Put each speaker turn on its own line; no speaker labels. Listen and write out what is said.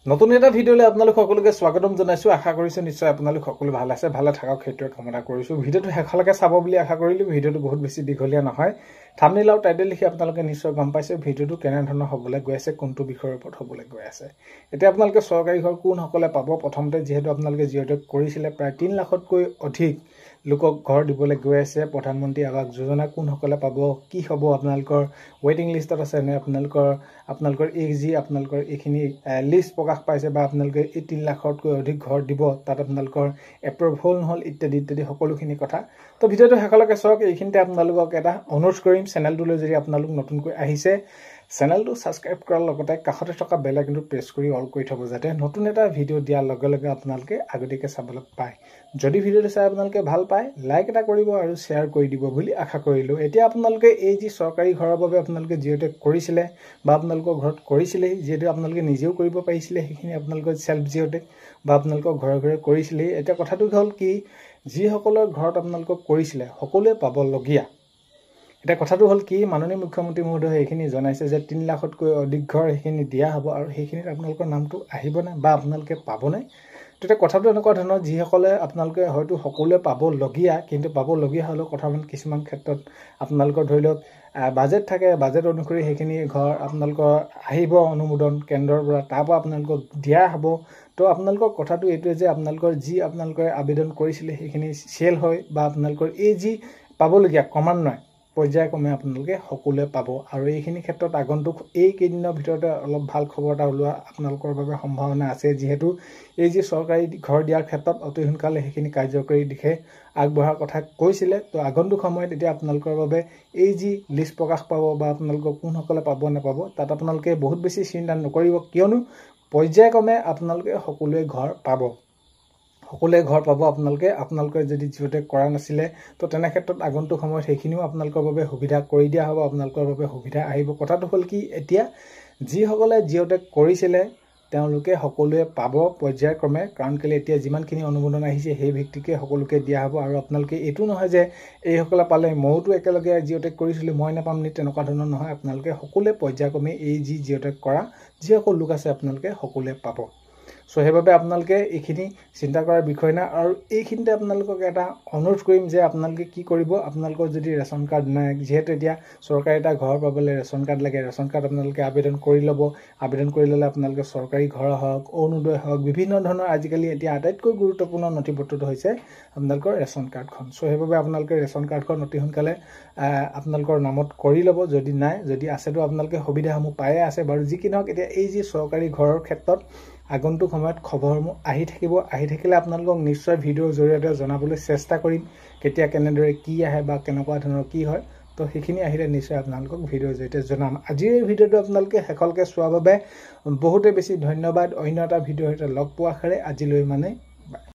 নতুন এটা ভিডিঅ'লৈ আপোনালোক সকলোকে স্বাগতম জনাইছো। আশা কৰিছো নিশ্চয় আপোনালোক সকলো ভাল আছে, ভালে থাকক সেইটোৱে কামনা কৰিছো। ভিডিঅ'টো শেষলৈকে চাব বুলি আশা কৰিলো। ভিডিঅ'টো বহুত বেছি দীঘলীয়া নহয়। থাম্বনেইল আৰু টাইটেল লিখি আপোনালোকে নিশ্চয় গম পাইছে ভিডিঅ'টো কেনে ধৰণৰ হ'বলৈ গৈ আছে, কোনটো বিষয়ৰ ওপৰত হ'বলৈ গৈ আছে। এতিয়া আপোনালোকে চৰকাৰী ঘৰ কোনসকলে পাব, প্ৰথমতে যিহেতু আপোনালোকে জিঅ'টেক কৰিছিলে প্ৰায় 3 লাখতকৈ অধিক লোকক ঘৰ দিবলৈ গৈ আছে। প্ৰধানমন্ত্ৰী আৱাস যোজনা কোনসকলে পাব, কি হ'ব, আপোনালোকৰ ৱেইটিং লিষ্টত আছে নে, আপোনালোকৰ এই যি আপোনালোকৰ এইখিনি লিষ্ট প্ৰকাশ পাইছে বা আপোনালোকে এই 3 লাখতকৈ অধিক ঘৰ দিব, তাত আপোনালোকৰ এপ্ৰুভ হ'ল নহ'ল ইত্যাদি ইত্যাদি সকলোখিনি কথা। তো ভিডিঅ'টো শেষলৈকে চাওক। এইখিনিতে আপোনালোকক এটা অনুৰোধ কৰিম, চেনেলটোলৈ যদি আপোনালোক নতুনকৈ আহিছে চেনেলটো ছাবস্ক্ৰাইব কৰাৰ লগতে কাষতে থকা বেল আইকনটো প্ৰেছ কৰি অল কৰি থ'ব, যাতে নতুন এটা ভিডিঅ' দিয়াৰ লগে লগে আপোনালোকে আগতীয়াকৈ চাবলৈ পায়। যদি ভিডিঅ'টো চাই আপোনালোকে ভাল পায় লাইক এটা কৰিব আৰু শ্বেয়াৰ কৰি দিব বুলি আশা কৰিলোঁ। এতিয়া আপোনালোকে এই যি চৰকাৰী ঘৰৰ বাবে আপোনালোকে জিঅ'টেক কৰিছিলে বা আপোনালোকৰ ঘৰত কৰিছিলেই, যিহেতু আপোনালোকে নিজেও কৰিব পাৰিছিলে সেইখিনি আপোনালোকৰ চেল্ফ জিঅ'টেক বা আপোনালোকৰ ঘৰে ঘৰে কৰিছিলেই। এতিয়া কথাটো হ'ল কি, যিসকলৰ ঘৰত আপোনালোকক কৰিছিলে সকলোৱে পাবলগীয়া। এতিয়া কথাটো হ'ল কি, মাননীয় মুখ্যমন্ত্ৰী মহোদয়ে এইখিনি জনাইছে যে 3 লাখতকৈ অধিক ঘৰ সেইখিনি দিয়া হ'ব আৰু সেইখিনিত আপোনালোকৰ নামটো আহিবনে বা আপোনালোকে পাবনে। তেতিয়া কথাটো এনেকুৱা ধৰণৰ, যিসকলে আপোনালোকে হয়তো সকলোৱে পাবলগীয়া, কিন্তু পাবলগীয়া হ'লেও কিছুমান ক্ষেত্ৰত আপোনালোকৰ ধৰি লওক বাজেট থাকে, বাজেট অনুসৰি সেইখিনি ঘৰ আপোনালোকৰ আহিব অনুমোদন কেন্দ্ৰৰ পৰা, তাৰ পৰা আপোনালোকক দিয়া হ'ব। তো আপোনালোকৰ কথাটো এইটোৱে যে আপোনালোকে আবেদন কৰিছিলে সেইখিনি চেল হয় বা আপোনালোকৰ এই যি পাবলগীয়া ক্ৰমান্বয়ে পৰ্যায়ক্ৰমে আপোনালোকে সকলোৱে পাব। আৰু এইখিনি ক্ষেত্ৰত আগন্তুক এইকেইদিনৰ ভিতৰতে অলপ ভাল খবৰ এটা ওলোৱা আপোনালোকৰ বাবে সম্ভাৱনা আছে, যিহেতু এই যি চৰকাৰী ঘৰ দিয়াৰ ক্ষেত্ৰত অতি সোনকালে সেইখিনি কাৰ্যকৰী দিশে আগবঢ়াৰ কথা কৈছিলে। তো আগন্তুক সময়ত এতিয়া আপোনালোকৰ বাবে এই যি লিষ্ট প্ৰকাশ পাব বা আপোনালোকক কোনসকলে পাব নাপাব, তাত আপোনালোকে বহুত বেছি চিন্তা নকৰিব, কিয়নো পৰ্যায়ক্ৰমে আপোনালোকে সকলোৱে ঘৰ পাব। আপোনালোকে যদি জিঅ'টেক কৰা নাছিলে তো তেনে ক্ষেত্ৰত আগন্তুক সময়ত সেইখিনিও আপোনালোকৰ বাবে সুবিধা কৰি দিয়া হ'ব, আপোনালোকৰ বাবে সুবিধা আহিব। কথাটো হ'ল কি, এতিয়া যিসকলে জিঅ'টেক কৰিছিলে তেওঁলোকে সকলোৱে পাব পৰ্যায়ক্ৰমে, কাৰণ কেলৈ এতিয়া যিমানখিনি অনুমোদন আহিছে সেই ভিত্তিকে সকলোকে দিয়া হ'ব। আৰু আপোনালোকে এইটো নহয় যে এইসকলে পালে ময়োতো একেলগে জিঅ'টেক কৰিছিলোঁ মই নাপাম নি, তেনেকুৱা ধৰণৰ নহয়। আপোনালোকে সকলোৱে পৰ্যায়ক্ৰমে এই যি জিঅ'টেক কৰা যিসকল লোক আছে আপোনালোকে সকলোৱে পাব। চ' সেইবাবে আপোনালোকে এইখিনি চিন্তা কৰাৰ বিষয় নাই। আৰু এইখিনিতে আপোনালোকক এটা অনুৰোধ কৰিম যে আপোনালোকে কি কৰিব, আপোনালোকৰ যদি ৰেচন কাৰ্ড নাই, যিহেতু এতিয়া চৰকাৰী এটা ঘৰ পাবলৈ ৰেচন কাৰ্ড লাগে, ৰেচন কাৰ্ড আপোনালোকে আবেদন কৰি ল'ব। আবেদন কৰি ল'লে আপোনালোকে চৰকাৰী ঘৰ হওক, অৰুণোদয় হওক, বিভিন্ন ধৰণৰ আজিকালি এতিয়া আটাইতকৈ গুৰুত্বপূৰ্ণ নথিপত্ৰটো হৈছে আপোনালোকৰ ৰেচন কাৰ্ডখন। চ' সেইবাবে আপোনালোকে ৰেচন কাৰ্ডখন অতি সোনকালে আপোনালোকৰ নামত কৰি ল'ব। যদি নাই, যদি আছেতো আপোনালোকে সুবিধাসমূহ পায়ে আছে বাৰু। যি কি নহওক, এতিয়া এই যি চৰকাৰী ঘৰৰ ক্ষেত্ৰত আগন্তুক সময়ত খবৰসমূহ আহি থাকিলে আপোনালোকক নিশ্চয় ভিডিঅ'ৰ জৰিয়তে জনাবলৈ চেষ্টা কৰিম, কেতিয়া কেনেদৰে কি আহে বা কেনেকুৱা ধৰণৰ কি হয়। তো সেইখিনি আহিলে নিশ্চয় আপোনালোকক ভিডিঅ'ৰ জৰিয়তে জনাম। আজিৰ এই ভিডিঅ'টো আপোনালোকে শেষলৈকে চোৱাৰ বাবে বহুতে বেছি ধন্যবাদ। অন্য এটা ভিডিঅ'ৰ সৈতে লগ পোৱা আশাৰে আজিলৈ